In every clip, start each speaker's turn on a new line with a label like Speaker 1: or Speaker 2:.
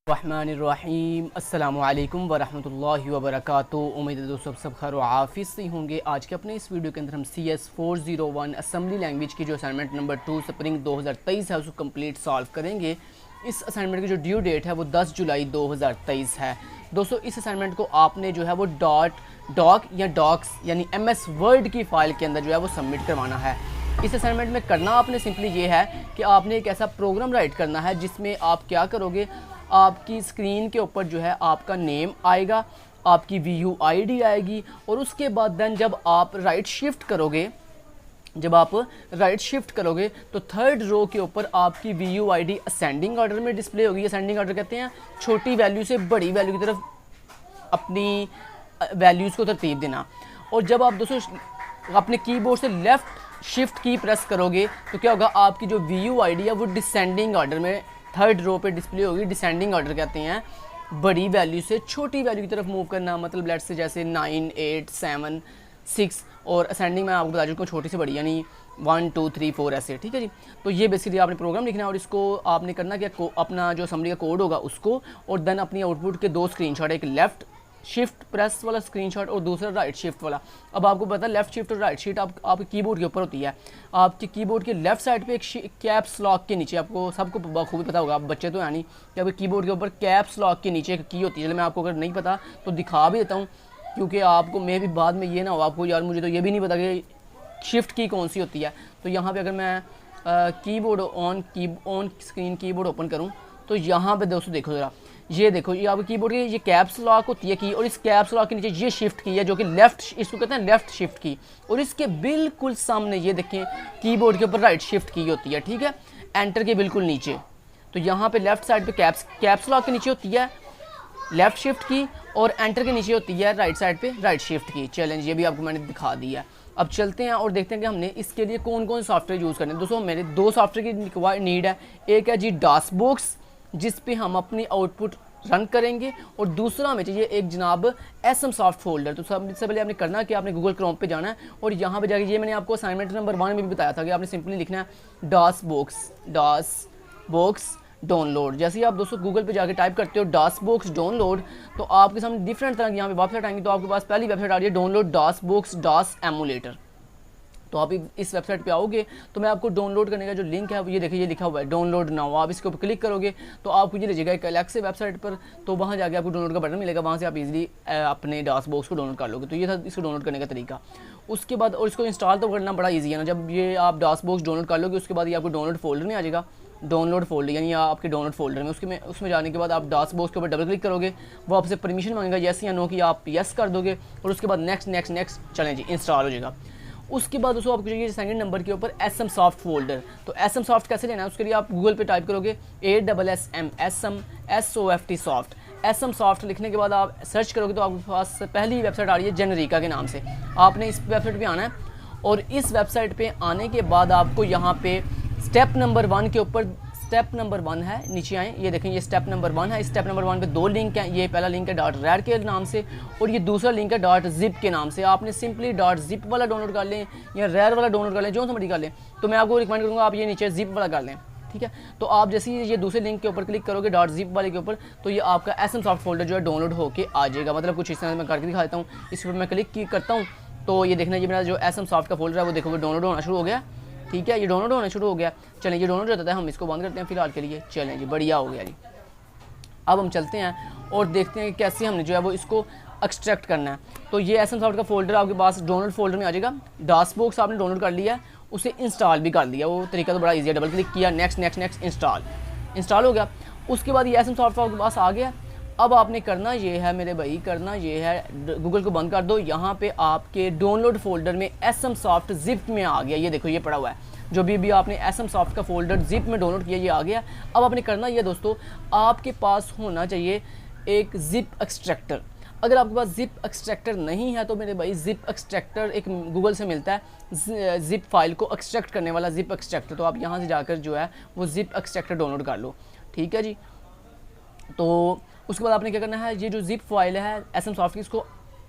Speaker 1: रहमानिर्रहीम अस्सलामुअलैकुम वरहमतुल्लाहि वबरकातुहू। उम्मीद है दोस्तों सब खैर आफिस से होंगे। आज के अपने इस वीडियो के अंदर हम CS401 असम्बली लैंग्वेज की जो असाइनमेंट नंबर 2 स्प्रिंग 2023 है उसको कंप्लीट सॉल्व करेंगे। इस असाइनमेंट की जो ड्यू डेट है वो 10 जुलाई 2023 है। दोस्तों इस असाइनमेंट को आपने जो है वो डॉक या डॉक्स यानी MS वर्ड की फ़ाइल के अंदर जो है वो सबमिट करवाना है। इस असाइनमेंट में करना आपने सिंपली ये है कि आपने एक ऐसा प्रोग्राम राइट करना है जिसमें आप क्या करोगे, आपकी स्क्रीन के ऊपर जो है आपका नेम आएगा, आपकी VUID आएगी और उसके बाद देन जब आप राइट शिफ्ट करोगे तो थर्ड रो के ऊपर आपकी VUID असेंडिंग ऑर्डर में डिस्प्ले होगी। असेंडिंग ऑर्डर कहते हैं छोटी वैल्यू से बड़ी वैल्यू की तरफ अपनी वैल्यूज़ को तरतीब देना। और जब आप दोस्तों अपने कीबोर्ड से लेफ़्ट शिफ्ट की प्रेस करोगे तो क्या होगा, आपकी जो VUID है वो डिसेंडिंग ऑर्डर में थर्ड रो पे डिस्प्ले होगी। डिसेंडिंग ऑर्डर कहते हैं बड़ी वैल्यू से छोटी वैल्यू की तरफ मूव करना, मतलब लेट्स से जैसे 9, 8, 7, 6 और असेंडिंग में आपको बता चुका हूँ छोटी से बड़ी यानी 1, 2, 3, 4 ऐसे, ठीक है जी। तो ये बेसिकली आपने प्रोग्राम लिखना है और इसको आपने करना क्या, अपना जो असेंबली का कोड होगा उसको और देन अपनी आउटपुट के दो स्क्रीनशॉट, एक लेफ़्ट शिफ्ट प्रेस वाला स्क्रीनशॉट और दूसरा राइट शिफ्ट वाला। अब आपको पता है लेफ़्ट शिफ्ट और राइट शिफ्ट आपके कीबोर्ड के ऊपर होती है। आपके कीबोर्ड के लेफ़्ट साइड पे एक कैप्स लॉक के नीचे, आपको सबको बखूबी पता होगा, आप बच्चे तो है नहीं, कि आपके कीबोर्ड के ऊपर कैप्स लॉक के नीचे एक की होती है। चलो मैं आपको अगर नहीं पता तो दिखा भी देता हूँ, क्योंकि आपको मैं भी बाद में ये ना हो आपको यार मुझे तो ये भी नहीं पता कि शिफ्ट की कौन सी होती है। तो यहाँ पर अगर मैं keyboard on screen keyboard open करूँ तो यहाँ पर दोस्तों देखो ज़रा, ये देखो ये आपके कीबोर्ड की ये कैप्स लॉक होती है की, और इस कैप्स लॉक के नीचे ये शिफ्ट की है जो कि लेफ़्ट, इसको कहते हैं लेफ़्ट शिफ्ट की, और इसके बिल्कुल सामने ये देखें कीबोर्ड के ऊपर राइट शिफ्ट की होती है, ठीक है, एंटर के बिल्कुल नीचे। तो यहाँ पे लेफ़्ट साइड पे कैप्स लॉक के नीचे होती है लेफ़्ट शिफ्ट की और एंटर के नीचे होती है राइट साइड पे राइट शिफ्ट की। चैलेंज ये भी आपको मैंने दिखा दिया है। अब चलते हैं और देखते हैं कि हमने इसके लिए कौन कौन सॉफ्टवेयर यूज़ करने हैं। दोस्तों मेरे दो सॉफ्टवेयर की नीड है, एक है जी DOSBox जिस पे हम अपनी आउटपुट रन करेंगे, और दूसरा हमें चाहिए एक जनाब SMSoft फोल्डर। तो सबसे पहले आपने करना कि आपने गूगल क्रोम पे जाना है और यहाँ पे जाके, ये मैंने आपको असाइनमेंट नंबर 1 में भी बताया था कि आपने सिंपली लिखना है DOSBox डाउनलोड। जैसे ही आप दोस्तों गूगल पे जाके टाइप करते हो DOSBox डाउनलोड तो आपके सामने डिफरेंट तरह की यहाँ पे वेबसाइट आएंगी। तो आपके पास पहली वेबसाइट आ रही है डाउनलोड DOSBox DOS एमुलेटर। तो आप इस वेबसाइट पे आओगे तो मैं आपको डाउनलोड करने का जो लिंक है ये देखिए, ये लिखा हुआ है डाउनलोड नाउ। आप इसके ऊपर क्लिक करोगे तो आपको ये लीजिएगा एक अलग से वेबसाइट पर, तो वहाँ जाके आपको डाउनलोड का बटन मिलेगा, वहाँ से आप इजीली अपने DOSBox को डाउनलोड कर लोगे। तो ये था इसको डाउनलोड करने का तरीका। उसके बाद और इसको इंस्टॉल तो करना बड़ा ईजी है ना, जब ये आप DOSBox डाउनलोड कर लोगे उसके बाद ये आपको डाउनलोड फोल्डर में आ जाएगा, डाउनलोड फोल्डर यानी आपके डाउनलोड फोल्डर में उसमें जाने के बाद आप DOSBox के ऊपर डबल क्लिक करोगे, वो आपसे परमिशन मांगेगा येस या नो की, आप येस कर दोगे और उसके बाद नेक्स्ट चलें जी, इंस्टॉल हो जाएगा। उसके बाद दोस्तों आपको चाहिए सेकंड नंबर के ऊपर SMSoft फोल्डर। तो SMSoft कैसे लेना है, उसके लिए आप गूगल पे टाइप करोगे ASSM सॉफ्ट। SMSoft लिखने के बाद आप सर्च करोगे तो आपके पास पहली वेबसाइट आ रही है जेनरिका के नाम से। आपने इस वेबसाइट पे आना है और इस वेबसाइट पे आने के बाद आपको यहाँ पे स्टेप नंबर 1 के ऊपर, स्टेप नंबर 1 है, नीचे आए, ये देखें ये स्टेप नंबर 1 है। स्टेप नंबर 1 पे दो लिंक हैं, ये पहला लिंक है .rad के नाम से और ये दूसरा लिंक है .zip के नाम से। आपने सिंपली .zip वाला डाउनलोड कर लें या rad वाला डाउनलोड कर लें, जो समझी कर लें। तो मैं आपको रिकमेंड करूँगा आप ये नीचे zip वाला कर लें, ठीक है। तो आप जैसे ही ये दूसरे लिंक के ऊपर क्लिक करोगे .zip वाले के ऊपर तो ये आपका SMSoft फोल्डर जो है डाउनलोड होकर आ जाएगा। मतलब कुछ इस तरह मैं करके दिखाता हूँ। इस पर मैं क्लिक करता हूँ तो ये देखना, ये मेरा जो SMSoft का फोल्डर है वो देखोगे डाउनलोड होना शुरू हो गया, ठीक है, ये डाउनलोड होना शुरू हो गया। चलें ये डाउनलोड होता है, हम इसको बंद करते हैं फिलहाल के लिए। चलें जी, बढ़िया हो गया जी। अब हम चलते हैं और देखते हैं कि कैसे हमने जो है वो इसको एक्सट्रैक्ट करना है। तो ये SMSoft का फोल्डर आपके पास डाउनलोड फोल्डर में आ जाएगा। DOSBox आपने डाउनलोड कर लिया, उसे इंस्टॉल भी कर दिया, वो तरीका तो बड़ा ईजी है, डबल क्लिक किया, नेक्स्ट इंस्टॉल हो गया। उसके बाद ये SMSoft आपके पास आ गया। अब आपने करना ये है मेरे भाई, करना ये है, गूगल को बंद कर दो। यहाँ पे आपके डाउनलोड फोल्डर में SMSoft zip में आ गया, ये देखो ये पड़ा हुआ है, जो भी आपने SMSoft का फोल्डर zip में डाउनलोड किया ये आ गया। अब आपने करना ये दोस्तों, आपके पास होना चाहिए एक zip एक्सट्रैक्टर। अगर आपके पास zip एक्सट्रैक्टर नहीं है तो मेरे भाई zip एक्सट्रैक्टर एक गूगल से मिलता है, zip फाइल को एक्सट्रैक्ट करने वाला zip एक्सट्रैक्टर। तो आप यहाँ से जाकर जो है वो zip एक्सट्रैक्टर डाउनलोड कर लो, ठीक है जी। तो उसके बाद आपने क्या करना है, ये जो zip फाइल है SMSoft की, इसको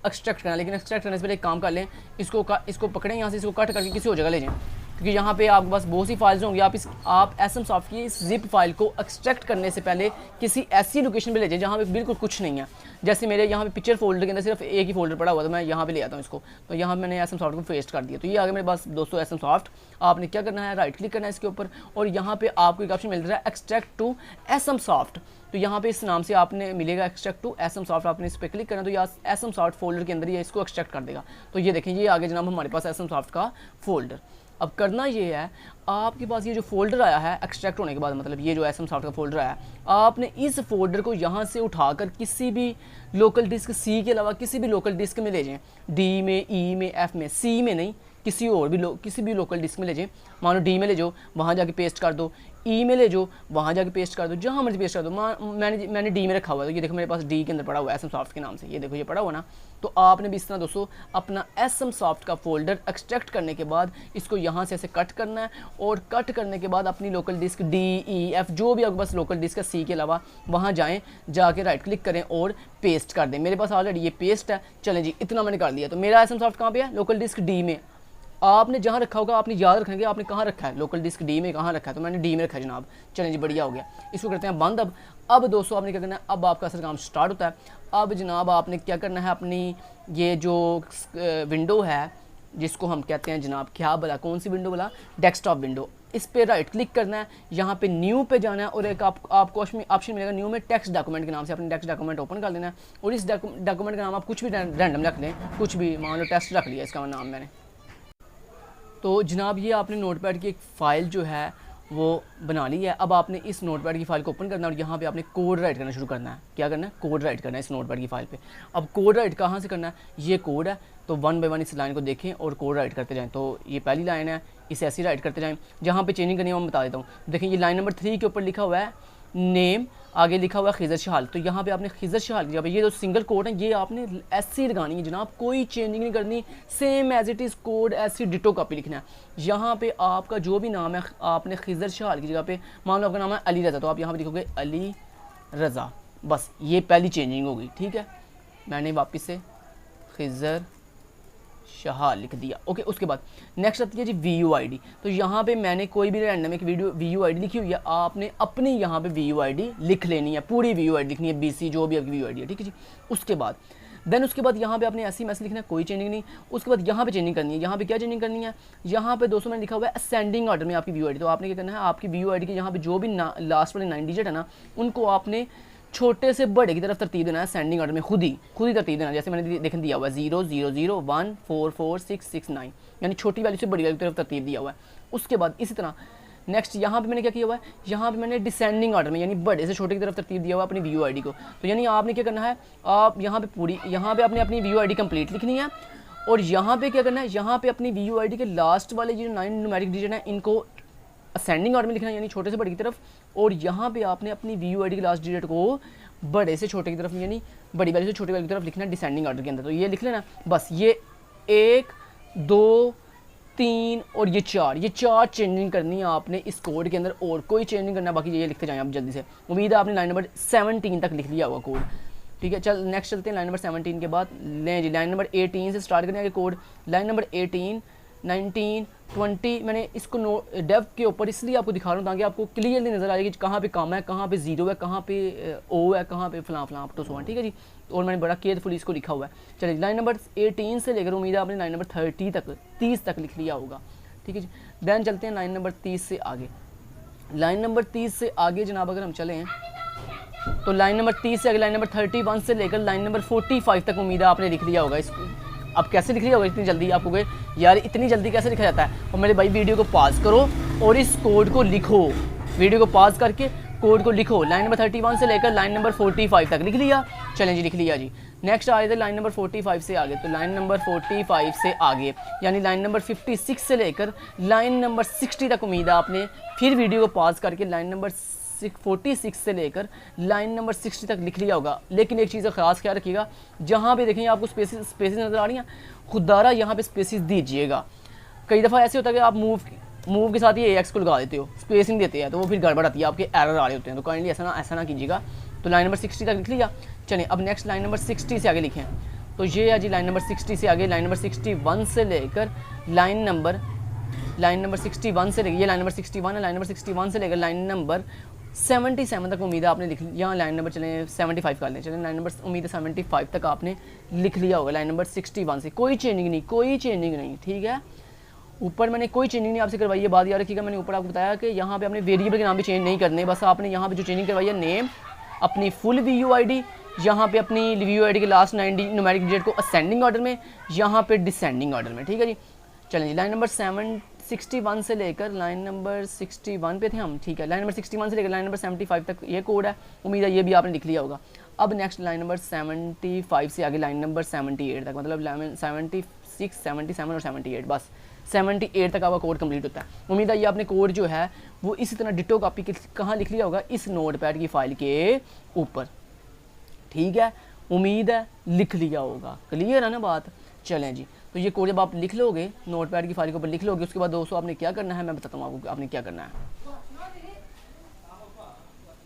Speaker 1: एक्सट्रैक्ट करना है। लेकिन एक्सट्रैक्ट करने से पहले एक काम कर लें, इसको पकड़ें यहाँ से, इसको कट करके किसी और जगह ले जाएं। क्योंकि यहाँ पे आपके पास बहुत सी फाइल्स होंगी। आप एसएम सॉफ्ट की इस जिप फाइल को एक्सट्रैक्ट करने से पहले किसी ऐसी लोकेशन पे ले जाए जहाँ पे बिल्कुल कुछ नहीं है। जैसे मेरे यहाँ पे पिक्चर फोल्डर के अंदर सिर्फ एक ही फोल्डर पड़ा हुआ, तो मैं यहाँ पे ले आता हूँ इसको, तो यहाँ मैंने एसएम सॉफ्ट को पेस्ट कर दिया। तो ये आगे मेरे पास दोस्तों एसएम सॉफ्ट। आपने क्या करना है, राइट क्लिक करना है इसके ऊपर, और यहाँ पे आपको एक ऑप्शन मिल रहा है एक्सट्रैक्ट टू एसएम सॉफ्ट। तो यहाँ पे इस नाम से आपने मिलेगा एक्सट्रैक्ट टू एसएम सॉफ्ट। आपने इस पर क्लिक करना, तो यहाँ एसएम सॉफ्ट फोल्डर के अंदर ये इसको एक्सट्रैक्ट कर देगा। तो ये देखें, ये आगे जनाब हमारे पास एसएम सॉफ्ट का फोल्डर। अब करना ये है, आपके पास ये जो फोल्डर आया है एक्सट्रैक्ट होने के बाद, मतलब ये जो एसएम सॉफ्ट का फोल्डर आया है, आपने इस फोल्डर को यहाँ से उठाकर किसी भी लोकल डिस्क सी के अलावा किसी भी लोकल डिस्क में ले जाएं, डी में, ई में, एफ में, सी में नहीं, किसी और भी किसी भी लोकल डिस्क में ले जाएं। मानो डी में ले जाओ, वहाँ जाके पेस्ट कर दो, ई में ले जाओ, वहाँ जाके पेस्ट कर दो, जहाँ मर्जी पेस्ट कर दो। मैंने डी में रखा हुआ है, तो ये देखो मेरे पास डी के अंदर पड़ा हुआ है एसएम सॉफ्ट के नाम से, ये देखो ये पड़ा हुआ ना। तो आपने भी इस तरह दोस्तों अपना एसएम सॉफ्ट का फोल्डर एक्सट्रैक्ट करने के बाद इसको यहाँ से ऐसे कट करना है, और कट करने के बाद अपनी लोकल डिस्क डी, ई, एफ जो भी आपके पास लोकल डिस्क है सी के अलावा, वहाँ जाएँ, जाके राइट क्लिक करें और पेस्ट कर दें। मेरे पास ऑलरेडी ये पेस्ट है, चलें जी इतना मैंने कर दिया। तो मेरा एसएम सॉफ्ट कहाँ पे है, लोकल डिस्क डी में। आपने जहाँ रखा होगा आपने याद रखेंगे आपने कहाँ रखा है, लोकल डिस्क डी में कहाँ रखा है, तो मैंने डी में रखा है जनाब। चलें जी बढ़िया हो गया, इसको करते हैं बंद। अब दोस्तों आपने क्या करना है, अब आपका असल काम स्टार्ट होता है। अब जनाब आपने क्या करना है, अपनी ये जो विंडो है जिसको हम कहते हैं जनाब क्या बोला, कौन सी विंडो बोला, डेस्कटॉप विंडो, इस पर राइट क्लिक करना है, यहाँ पे न्यू पे जाना है, और एक आपको ऑप्शन मिलेगा न्यू में टेक्स्ट डॉक्यूमेंट के नाम से। अपने टेक्स्ट डॉक्यूमेंट ओपन कर लेना है, और इस डॉक्यूमेंट का नाम आप कुछ भी रैंडम रख लें, कुछ भी, मान लो टेस्ट रख लिया इसका नाम मैंने। तो जनाब ये आपने नोटपैड की एक फ़ाइल जो है वो बना ली है। अब आपने इस नोटपैड की फ़ाइल को ओपन करना है, और यहाँ पे आपने कोड राइट करना शुरू करना है। क्या करना है, कोड राइट करना है इस नोटपैड की फ़ाइल पे। अब कोड राइट कहाँ से करना है, ये कोड है, तो वन बाय वन इस लाइन को देखें और कोड राइट करते जाएं। तो ये पहली लाइन है, इसे ऐसी राइट करते जाएं। जहाँ पे चेंजिंग करनी है मैं बता देता हूँ। देखें ये लाइन नंबर 3 के ऊपर लिखा हुआ है नेम, आगे लिखा हुआ है खिज़र शहाल। तो यहाँ पे आपने खिज़र शहाल की, ये जो सिंगल कोड है ये आपने ऐसी लगानी है जनाब, कोई चेंजिंग नहीं करनी, same as it is code ऐसी डिटो कॉपी लिखना है। यहाँ पे आपका जो भी नाम है आपने खिज़र शहाल की जगह पे, मान लो आपका नाम है अली रज़ा, तो आप यहाँ पे लिखोगे अली रज़ा, बस ये पहली चेंजिंग होगी। ठीक है, मैंने वापस से खिज़र शहाल लिख दिया। ओके, उसके बाद नेक्स्ट आती है जी VUID। तो यहाँ पे मैंने कोई भी रैंडम एक VUID लिखी हुई है, आपने अपनी यहाँ पे VUID लिख लेनी है, पूरी VUID लिखनी है, BC जो भी आपकी VUID है। ठीक है जी, उसके बाद यहाँ पे आपने ऐसी मैसेज लिखना है, कोई चेंजिंग नहीं। उसके बाद यहाँ पे चेंजिंग करनी है। यहाँ पे क्या चेंजिंग करनी है, यहाँ पे दोस्तों मैंने लिखा हुआ है असेंडिंग ऑर्डर में आपकी VUID। तो आपने क्या करना है, आपकी VUID के यहाँ पे जो भी लास्ट वाले 9 डिजिट है ना, उनको आपने छोटे से बड़े की तरफ तरतीब देना है, सेंडिंग ऑर्डर में खुद ही तरतीब देना। जैसे मैंने देख दिया हुआ है 0 0 0 1 4 4 6 6 9, यानी छोटी वैल्यू से बड़ी वैल्यू की तरफ तरतीब दिया हुआ है। उसके बाद इसी तरह नेक्स्ट यहाँ पे मैंने क्या किया हुआ है, यहाँ पे मैंने डिसेंडिंग ऑर्डर में यानी बड़े से छोटे की तरफ तरतीब दिया हुआ है अपनी VUID को। तो यानी आपने क्या करना है, आप यहाँ पे आपने अपनी VUID कंप्लीट लिखनी है, और यहाँ पे क्या करना है, यहाँ पे अपनी VUID के लास्ट वाले जो 9 न्यूमेरिक डिजिट हैं इनको असेंडिंग ऑर्डर में लिखना है, यानी छोटे से बड़े की तरफ। और यहाँ पे आपने अपनी VUID के लास्ट डिजिट को बड़े से छोटे की तरफ यानी बड़ी वैल्यू से छोटी वैल्यू की तरफ लिखना है डिसेंडिंग ऑर्डर के अंदर। तो ये लिख लेना बस, ये 1 2 3 और ये 4 चेंजिंग करनी है आपने इस कोड के अंदर, और कोई चेंज नहीं करना। बाकी ये लिखते जाएं आप जल्दी से। उम्मीद है आपने लाइन नंबर 17 तक लिख लिया होगा कोड। ठीक है, चल नेक्स्ट चलते हैं लाइन नंबर 17 के बाद। लें जी लाइन नंबर 18 से स्टार्ट करने के कोड। लाइन नंबर 18 19 20 मैंने इसको डेव के ऊपर इसलिए आपको दिखा रहा हूँ ताकि आपको क्लियरली नज़र आएगी कि कहाँ पे कम है, कहाँ पे 0 है, कहाँ पे O है, कहाँ पे फलां अप टू सो ऑन। ठीक है जी, और मैंने बड़ा केयरफुली इसको लिखा हुआ है। चलिए लाइन नंबर 18 से लेकर उम्मीद है आपने लाइन नंबर 30 तक लिख लिया होगा। ठीक है जी, दैन चलते हैं लाइन नंबर 30 से आगे। लाइन नंबर 30 से आगे जनाब अगर हम चलें तो लाइन नंबर 30 से आगे लाइन नंबर 31 से लेकर लाइन नंबर 45 तक उम्मीद है आपने लिख लिया होगा इसको। अब कैसे लिख लिया होगा इतनी जल्दी, आपको कहे यार इतनी जल्दी कैसे लिखा जाता है। और मेरे भाई वीडियो को पॉज करो और इस कोड को लिखो, वीडियो को पॉज करके कोड को लिखो। लाइन नंबर 31 से लेकर लाइन नंबर 45 तक लिख लिया। चलें जी लिख लिया जी। नेक्स्ट आ रहे थे लाइन नंबर 45 से आगे। तो लाइन नंबर 45 से आगे यानी लाइन नंबर 56 से लेकर लाइन नंबर 60 तक उम्मीद है आपने फिर वीडियो को पॉज करके लाइन नंबर 46 से लेकर लाइन नंबर 60 तक लिख लिया होगा। लेकिन एक चीज़ का खास ख्याल रखिएगा, जहाँ पे देखेंगे आपको स्पेसेस नज़र आ रही हैं, खुदारा यहाँ पे स्पेसेस दीजिएगा। कई दफ़ा ऐसे होता है कि आप मूव के साथ ये AX को लगा देते हो, स्पेसिंग देते हैं, तो वो फिर गड़बड़ आती है, आपके एरर आ रहे होते हैं। तो काइंडली ऐसा ना कीजिएगा। तो लाइन नंबर 60 तक लिख लिया। चलिए अब नेक्स्ट लाइन नंबर 60 से आगे लिखें। तो ये है जी लाइन नंबर 60 से आगे लाइन नंबर 61 से लेकर लाइन नंबर लाइन नंबर 61 से लेकर, ये लाइन नंबर 61 है, लाइन नंबर 61 से लेकर लाइन नंबर 77 तक उम्मीद है आपने लिख लिया। लाइन नंबर चलें 75 कर लें, चलें लाइन नंबर उम्मीद है 75 तक आपने लिख लिया होगा लाइन नंबर 61 से। कोई चेंजिंग नहीं, कोई चेंजिंग नहीं, ठीक है। ऊपर मैंने कोई चेंजिंग नहीं आपसे करवाई है, बात याद रखिएगा। मैंने ऊपर आपको बताया कि यहाँ पे आपने वेरिएबल के नाम भी चेंज नहीं करने, बस आपने यहाँ पे जो चेंजिंग करवाई है नेम, अपनी फुल VUID, यहाँ पे अपनी VUID के लास्ट 90 न्यूमेरिक डिजिट को असेंडिंग ऑर्डर में, यहाँ पे डिसेंडिंग ऑर्डर में, ठीक है जी। चलें जी, लाइन नंबर 61 से लेकर लाइन नंबर 61 पे थे हम, ठीक है। लाइन नंबर 61 से लेकर लाइन नंबर 75 तक ये कोड है, उम्मीद है ये भी आपने लिख लिया होगा। अब नेक्स्ट लाइन नंबर 75 से आगे लाइन नंबर 78 तक, मतलब 76, 77 और 78, बस 78 तक आपका कोड कंप्लीट होता है। उम्मीद है ये आपने कोड जो है वो इसी तरह डिटो कॉपी कहाँ लिख लिया होगा, इस नोटपैड की फाइल के ऊपर, ठीक है। उम्मीद है लिख लिया होगा, क्लियर है ना बात। चलें जी, तो ये कोड जब आप लिख लोगे नोटपैड की फाइल के ऊपर लिख लोगे, उसके बाद दोस्तों आपने क्या करना है मैं बताता हूँ आपको आपने क्या करना है।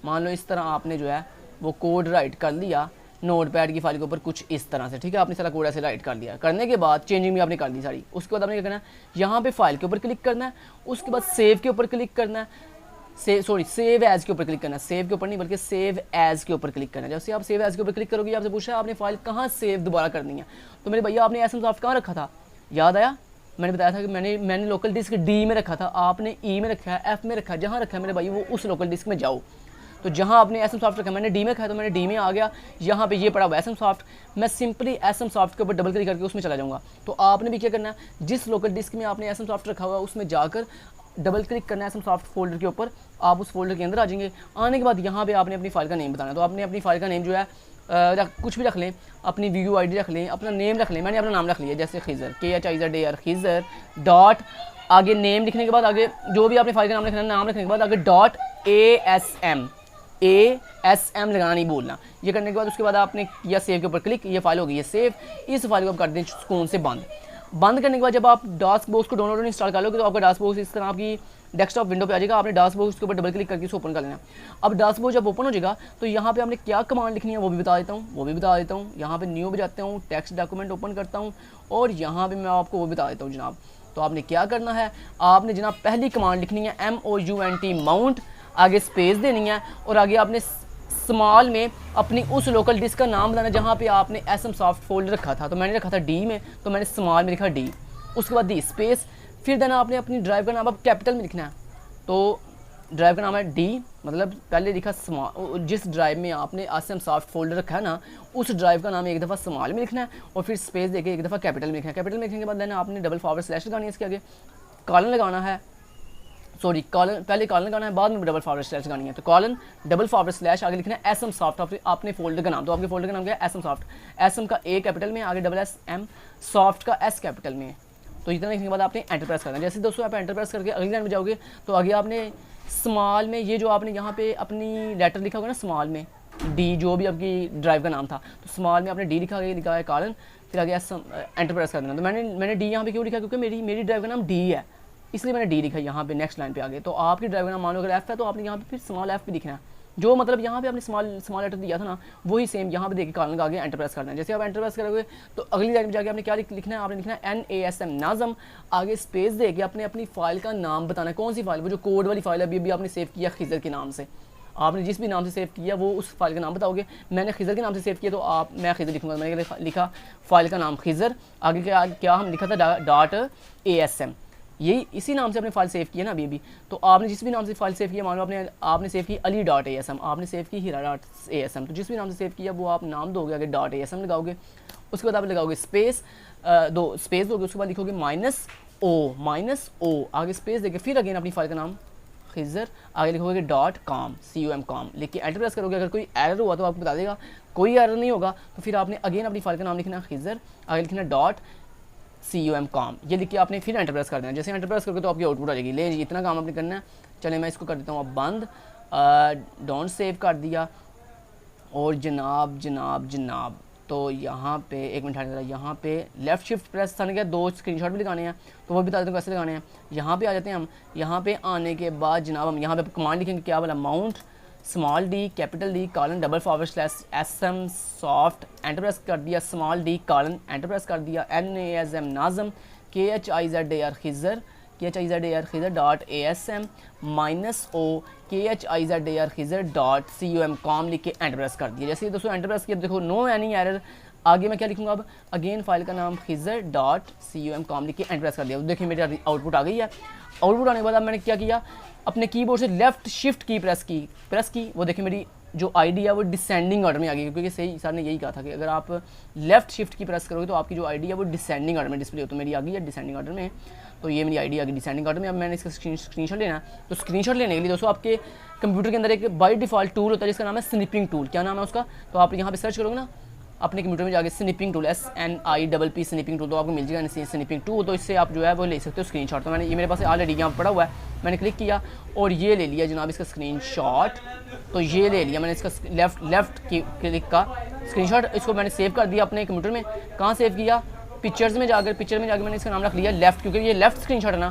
Speaker 1: मान लो इस तरह आपने जो है वो कोड राइट कर लिया नोटपैड की फाइल के ऊपर कुछ इस तरह से, ठीक है। आपने सारा कोड ऐसे राइट कर लिया, करने के बाद चेंजिंग भी आपने कर दी सारी। उसके बाद आपने क्या करना है, यहाँ पे फाइल के ऊपर क्लिक करना है, उसके बाद सेव के ऊपर क्लिक करना है, सेव एज के ऊपर क्लिक करना है, सेव के ऊपर नहीं बल्कि सेव एज के ऊपर क्लिक करना है। जैसे आप सेव एज के ऊपर क्लिक करोगे, आपसे पूछा है आपने फाइल कहाँ सेव दोबारा करनी है, तो मेरे भैया आपने एसएम सॉफ्ट कहाँ रखा था, याद आया। मैंने बताया था कि मैंने लोकल डिस्क डी में रखा था, आपने ई में रखा है, एफ में रखा है, जहाँ रखा है मेरे भाई वो उस लोकल डिस्क में जाओ। तो जहाँ आपने एसएम सॉफ्ट रखा, मैंने डी में रखा है तो मैंने डी में आ गया, यहाँ पे ये पड़ा हुआ एसएम सॉफ्ट, मैं सिंपली एसएम सॉफ्ट के ऊपर डबल क्लिक करके उसमें चला जाऊँगा। तो आपने भी क्या करना है, जिस लोकल डिस्क में आपने एसएम सॉफ्ट रखा हुआ उसमें जाकर डबल क्लिक करना है एसएम सॉफ्ट फोल्डर के ऊपर, आप उस फोल्डर के अंदर आ जाएंगे। आने के बाद यहाँ पे आपने अपनी फाइल का नेम बताना है, तो आपने अपनी फाइल का नेम जो है कुछ भी रख लें, अपनी VUID रख लें, अपना नेम रख लें। मैंने अपना नाम रख लिया जैसे खिज़र, KHIZR खिज़र डॉट, आगे नेम लिखने के बाद आगे जो भी आपने फाइल का नाम लिखना है, नाम लिखने के बाद आगे डॉट ASM लगाना नहीं बोलना। ये करने के बाद उसके बाद आपने किया सेव के ऊपर क्लिक, ये फाइल होगी ये सेव। इस फाइल को आप कर दें सुकून से बंद करने के बाद जब आप डॉसबॉक्स को डाउनलोड इंस्टॉल कर लोगे तो आपका डॉसबॉक्स इस तरह आपकी डेस्कटॉप विंडो पे आ जाएगा। आपने डॉसबॉक्स के ऊपर डबल क्लिक करके इसे ओपन कर लेना। अब डॉसबॉक्स जब ओपन हो जाएगा तो यहाँ पे आपने क्या कमांड लिखनी है वो भी बता देता हूँ, यहाँ पे न्यू पे जाता हूँ, टेक्स्ट डॉक्यूमेंट ओपन करता हूँ और यहाँ पे मैं आपको वो बता देता हूँ जनाब। तो आपने क्या करना है, आपने जनाब पहली कमांड लिखनी है MOUNT माउंट, आगे स्पेस देनी है और आगे आपने स्मॉल में अपनी उस लोकल डिस्क का नाम बताना जहाँ पे आपने एसएम सॉफ्ट फोल्डर रखा था। तो मैंने रखा था डी में, तो मैंने स्मॉल में लिखा डी, उसके बाद दी स्पेस, फिर देना आपने अपनी ड्राइव का नाम अब कैपिटल में लिखना है। तो ड्राइव का नाम है डी, मतलब पहले लिखा स्मॉल, जिस ड्राइव में आपने एसएम सॉफ्ट फोल्डर रखा है ना उस ड्राइव का नाम एक दफ़ा स्मॉल में लिखना है और फिर स्पेस देके एक दफ़ा कैपिटल में लिखना है। कैपिटल में लिखने के बाद देना आपने डबल फॉरवर्ड स्लैश लगानी है, इसके आगे कॉलन लगाना है, सॉरी कॉलन, पहले कॉलन लगाना है बाद में डबल फॉरवर्ड स्लैश लगानी है। तो कॉलन डबल फॉरवर्ड स्लैश आगे लिखना है एसएम सॉफ्ट, आपने फोल्डर का नाम, तो आपके फोल्डर का नाम क्या है एसएम सॉफ्ट, एसएम का ए कैपिटल में, आगे डबल SM सॉफ्ट का S कैपिटल में। तो इतना लिखने के बाद आपने एंटर प्रेस करना है। जैसे दोस्तों आप एंटर प्रेस करके अगली लाइन में जाओगे तो आगे आपने स्मॉल में ये जो आपने यहाँ पे अपनी लेटर लिखा होगा ना स्मॉल में डी, जो भी आपकी ड्राइव का नाम था, तो स्मॉल में आपने डी लिखा है कॉलन, फिर आगे एंटर प्रेस कर देना। तो मैंने डी यहाँ पे क्यों लिखा, क्योंकि मेरी ड्राइव का नाम डी है, इसलिए मैंने डी लिखा यहाँ पे नेक्स्ट लाइन पे आगे। तो आपकी ड्राइव का नाम मान लो अगर एफ है तो आपने यहाँ पे फिर स्मॉल एफ भी लिखना है, जो मतलब यहाँ पे आपने स्मॉल लेटर दिया था ना वही सेम यहाँ पे देखिए कॉलन का आगे एंटर प्रेस करना है। जैसे आप एंटर प्रेस करोगे तो अगली लाइन में जाके आपने क्या लिखना है, आपने लिखना है NASM नाज़म, आगे स्पेस देके आपने अपनी फाइल का नाम बताना है। कौन सी फाइल, वो जो कोड वाली फाइल है अभी आपने सेव किया खिज़र के नाम से, आपने जिस भी नाम से सेव किया वो उस फाइल का नाम बताओगे। मैंने खिज़र के नाम से सेव किया तो मैं खिज़र लिखूँगा, मैंने लिखा फाइल का नाम खिज़र, आगे क्या हम लिखा था .ASM, यही इसी नाम से आपने फाइल सेव की है ना अभी। तो आपने जिस भी नाम से फाइल सेव किया, मान लो आपने सेव की Ali.ASM, आपने सेव की Hira.ASM, तो जिस भी नाम से सेव किया वो आप नाम दोगे, आगे .ASM लगाओगे, उसके बाद आप लगाओगे स्पेस, दो स्पेस दोगे, उसके बाद लिखोगे -O, आगे स्पेस देके फिर अगेन अपनी फाइल का नाम खिज़र, आगे लिखोगे .com लिख के एंटर प्रेस करोगे। अगर कोई एरर हुआ तो आपको बता देगा, कोई एरर नहीं होगा तो फिर आपने अगेन अपनी फाइल का नाम लिखना खिज़र, आगे लिखना .com, ये लिख के आपने फिर एंटर प्रेस कर देना। जैसे एंटर प्रेस करोगे तो आपकी आउटपुट आ जाएगी। ले इतना काम आपने करना है। चले मैं इसको कर देता हूँ अब बंद, डोंट सेव कर दिया और जनाब तो यहाँ पे एक मिनट हाथ, यहाँ पे लेफ्ट शिफ्ट प्रेस करने के 2 स्क्रीनशॉट भी लगाने हैं, तो वो भी बता देते हैं कैसे लगाने हैं। यहाँ पे आ जाते हैं हम, यहाँ पे आने के बाद जनाब हम यहाँ पे कमांड लिखेंगे, क्या बोला, mount small D capital D colon double forward slash SM soft, enter press कर दिया, small D colon enter press कर दिया, NASM NASM, KHIZAR Khizar, KHIZAR Khizar dot ASM -O KHIZAR Khizar dot CUM लिख के एंटर प्रेस कर दिया। जैसे ही दोस्तों एंटर प्रेस किया देखो नो एनी एरर। आगे मैं क्या लिखूंगा अब, अगेन फाइल का नाम खिज़र डॉट CUM लिख के एंटर प्रेस कर दिया। देखिए मेरी आउटपुट आ गई है। आउटपुट आने के बाद अब मैंने क्या किया, अपने कीबोर्ड से लेफ्ट शिफ्ट की प्रेस की। वो देखिए मेरी जो आईडी है वो डिसेंडिंग ऑर्डर में आ गई, क्योंकि सही सर ने यही कहा था कि अगर आप लेफ्ट शिफ्ट की प्रेस करोगे तो आपकी जो आईडी है वो डिसेंडिंग ऑर्डर में डिस्प्ले हो। तो मेरी आ गई है डिसेंडिंग ऑर्डर में, तो ये मेरी आईडी आ गई डिसेंडिंग ऑर्डर में। अब मैंने इसका स्क्रीनशॉट लेना है। तो स्क्रीनशॉट लेने के लिए दोस्तों आपके कंप्यूटर के अंदर एक बाय डिफ़ॉल्ट टूल होता है जिसका नाम है स्निपिंग टूल। क्या नाम है उसका, तो आप यहाँ पे सर्च करोगे ना अपने कंप्यूटर में जाके snipping tool SNIPP snipping tool, तो आपको मिल जाएगा स्निपिंग टूल। तो इससे आप जो है वो ले सकते हो स्क्रीनशॉट। तो मैंने ये मेरे पास ऑलरेडी यहाँ पड़ा हुआ है, मैंने क्लिक किया और ये ले लिया जनाब इसका स्क्रीनशॉट। तो ये ले लिया मैंने इसका लेफ्ट की क्लिक का स्क्रीनशॉट। इसको मैंने सेव कर दिया अपने कंप्यूटर में। कहाँ सेव किया, पिक्चर में जाकर मैंने इसका नाम रख लिया लेफ़्ट, क्योंकि ये लेफ़्ट स्क्रीनशॉट है ना,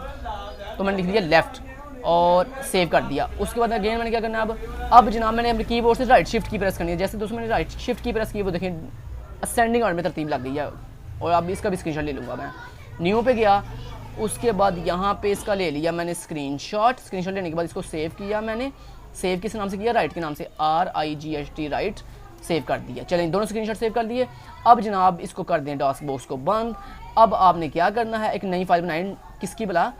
Speaker 1: तो मैंने लिख लिया लेफ़्ट और सेव कर दिया। उसके बाद अगेन मैंने क्या करना है, अब जनाब मैंने अपने कीबोर्ड से राइट शिफ्ट की प्रेस करनी है। जैसे दोस्तों मैंने राइट शिफ्ट की प्रेस की, वो देखें असेंडिंग ऑर्डर में तरतीब लग गई है। और अब इसका भी स्क्रीनशॉट ले लूँगा मैं। न्यू पे गया, उसके बाद यहाँ पे इसका ले लिया मैंने स्क्रीनशॉट लेने के बाद इसको सेव किया मैंने। सेव किस नाम से किया, राइट के नाम से RIGHT राइट, सेव कर दिया। चलें दोनों स्क्रीनशॉट सेव कर दिए। अब जनाब इसको कर दें टास्क बॉक्स को बंद। अब आपने क्या करना है, एक नई फाइल बनाएं, किसकी भला,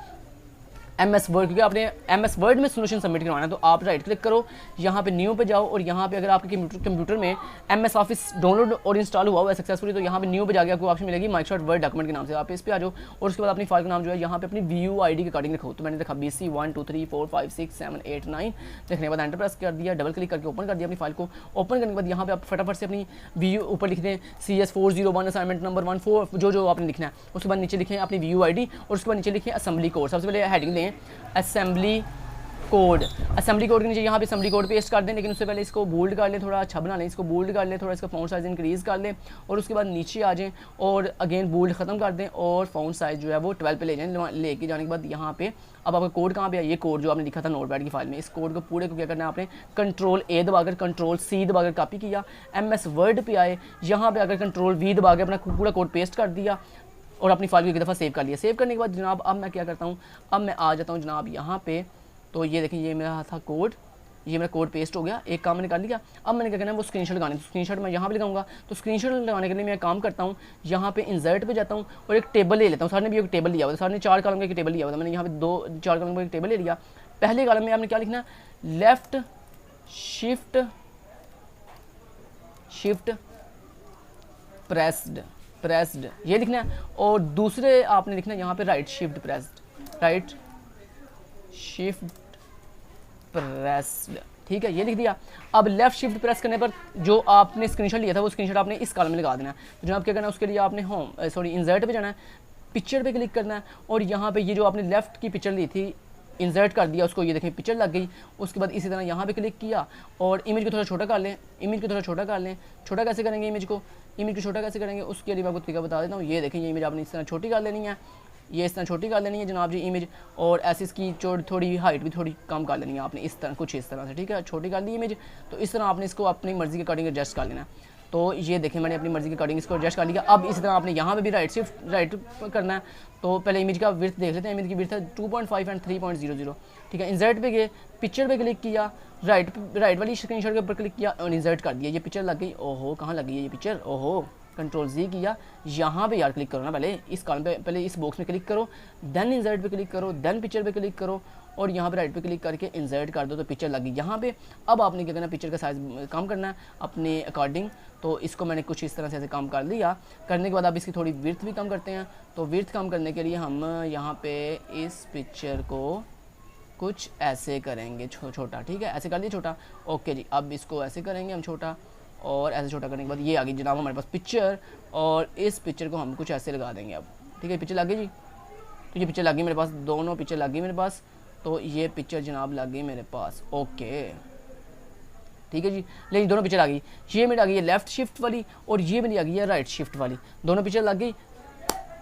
Speaker 1: MS वर्ड, क्योंकि आपने MS वर्ड में सोल्यूशन सबमिट करवाना है। तो आप राइट क्लिक करो, यहाँ पे न्यू पे जाओ और यहाँ पे अगर आपके कंप्यूटर में MS ऑफिस डाउनलोड और इंस्टॉल हुआ हुआ है सक्सेसफुली, तो यहाँ पे न्यू पे जाके आपको ऑप्शन मिलेगी माइक्रोसॉफ्ट वर्ड डॉक्यूमेंट के नाम से। आप इस पे आ जाओ और उसके बाद अपनी फाइल का नाम जो है यहाँ पे अपनी VUID के अकॉर्डिंग लिखो। तो मैंने देखा BC 1 2 3 4 5 6 7 8 9 लिखने के बाद एंटर प्रेस कर दिया, डबल क्लिक करके ओपन कर दिया अपनी फाइल को। ओपन करने के बाद यहाँ पे आप फटाफट से अपनी VU ऊपर लिख दें CS 401 असाइनमेंट नंबर 14 जो आपने लिखना है। उसके बाद नीचे लिखें अपनी VUID और उसके बाद नीचे लिखें असेंबली कोड। सबसे पहले हेडिंग लें असेंबली कोड के नीचे यहाँ पे असेंबली कोड पेस्ट कर दें, लेकिन उससे पहले इसको बोल्ड कर लें, थोड़ा अच्छा बना लें, इसको बोल्ड कर लें, थोड़ा इसका फ़ॉन्ट साइज़ इंक्रीज़ कर लें और उसके बाद नीचे आ जाएं और अगेन बोल्ड ख़त्म कर दें और फ़ॉन्ट साइज़ जो है वो 12 पे ले जाएं। लेके जाने के बाद यहाँ पे अब आपका कोड कहाँ पे है, ये कोड जो आपने लिखा था नोटपैड की फाइल में, इस कोड को पूरे को क्या करना है, आपने Ctrl+A दबाकर Ctrl+C दबाकर कॉपी किया, MS वर्ड पे आए, यहाँ पे आकर Ctrl+V दबा के अपना पूरा कोड पेस्ट कर दिया और अपनी फाइल को एक दफ़ा सेव कर लिया। सेव करने के बाद जनाब अब मैं क्या करता हूँ, अब मैं आ जाता हूँ जनाब यहाँ पे। तो ये देखें ये मेरा था कोड, ये मेरा कोड पेस्ट हो गया, एक काम मैंने कर लिया। अब मैंने क्या करना है, वो स्क्रीनशॉट लगाने, तो स्क्रीनशॉट मैं यहाँ पे लगाऊंगा। तो स्क्रीनशॉट लगाने के लिए मैं काम करता हूँ, यहाँ पे इंसर्ट पे जाता हूँ और एक टेबल ले लेता हूँ। सर ने भी एक टेबल लिया हुआ था, सर ने 4 कॉलम का एक टेबल लिया हुआ था, मैंने यहाँ पे 4 कॉलम का एक टेबल ले लिया। पहले कॉलम में आपने क्या लिखना है, लेफ्ट शिफ्ट प्रेस्ड ये लिखना है और दूसरे आपने लिखना है यहाँ पे राइट शिफ्ट प्रेस्ड, ठीक है, ये लिख दिया। अब लेफ्ट शिफ्ट प्रेस करने पर जो आपने स्क्रीनशॉट लिया था वो स्क्रीनशॉट आपने इस कॉलम में लगा देना है। तो जनाब क्या करना है, उसके लिए आपने इंसर्ट पे जाना है, पिक्चर पे क्लिक करना है और यहाँ पे ये जो आपने लेफ्ट की पिक्चर ली थी इंसर्ट कर दिया उसको, ये देखें पिक्चर लग गई। उसके बाद इसी तरह यहाँ पे क्लिक किया और इमेज को थोड़ा छोटा कर लें, छोटा कैसे करेंगे इमेज को छोटा कैसे करेंगे उसके लिए मैं आपको तरीका बता देता हूँ। ये देखें ये इमेज आपने इस तरह छोटी कर लेनी है, ये इस तरह छोटी कर लेनी है जनाब जी इमेज, और ऐसे इसकी थोड़ी हाइट भी थोड़ी कम कर लेनी है आपने, इस तरह कुछ इस तरह से, ठीक है, छोटी कर ली इमेज। तो इस तरह आपने इसको अपनी मर्ज़ी के अकॉर्डिंग एडजस्ट कर लेना है। तो ये देखें मैंने अपनी मर्ज़ी के अकॉर्डिंग इसको एडजस्ट कर लिया। अब इसी तरह आपने यहाँ पे भी राइट करना है। तो पहले इमेज का विड्थ देख लेते हैं, इमेज की विड्थ है 2.5 एंड 3.00, ठीक है। इंसर्ट पे गए, पिक्चर पे क्लिक किया, राइट वाली स्क्रीनशॉट के ऊपर क्लिक किया और इंसर्ट कर दिया, ये पिक्चर लग गई। ओहो कहाँ लगी है ये पिक्चर, ओहो Ctrl+Z किया, यहाँ पे यार क्लिक करो ना, पहले इस कॉलम पे, पहले इस बॉक्स में क्लिक करो, देन इंसर्ट पे क्लिक करो, देन पिक्चर पे क्लिक करो और यहाँ पे राइट पे क्लिक करके इंसर्ट कर दो तो पिक्चर लगी यहाँ पे। अब आपने क्या करना है, पिक्चर का साइज़ कम करना है अपने अकॉर्डिंग। तो इसको मैंने कुछ इस तरह से ऐसे कम कर लिया। करने के बाद अब इसकी थोड़ी विड्थ भी कम करते हैं। तो विड्थ कम करने के लिए हम यहाँ पे इस पिक्चर को कुछ ऐसे करेंगे छोटा, ठीक है, ऐसे कर दिया छोटा, ओके जी। अब इसको ऐसे करेंगे हम छोटा और ऐसे छोटा करने के बाद ये आ गई जनाब हमारे पास पिक्चर, और इस पिक्चर को हम कुछ ऐसे लगा देंगे अब, ठीक है। पिक्चर लग गई जी, तो ये पिक्चर लग गई मेरे पास, दोनों पिक्चर लग गई मेरे पास। तो ये पिक्चर जनाब लग गई मेरे पास, ओके, ठीक है जी। लेकिन दोनों पिक्चर आ गई, ये मेरी आ गई है लेफ्ट शिफ्ट वाली और ये मेरी आ गई है राइट शिफ्ट वाली, दोनों पिक्चर लग गई।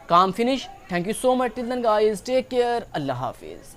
Speaker 1: काम finish. Thank you so much, till then guys, take care, अल्लाह हाफिज़।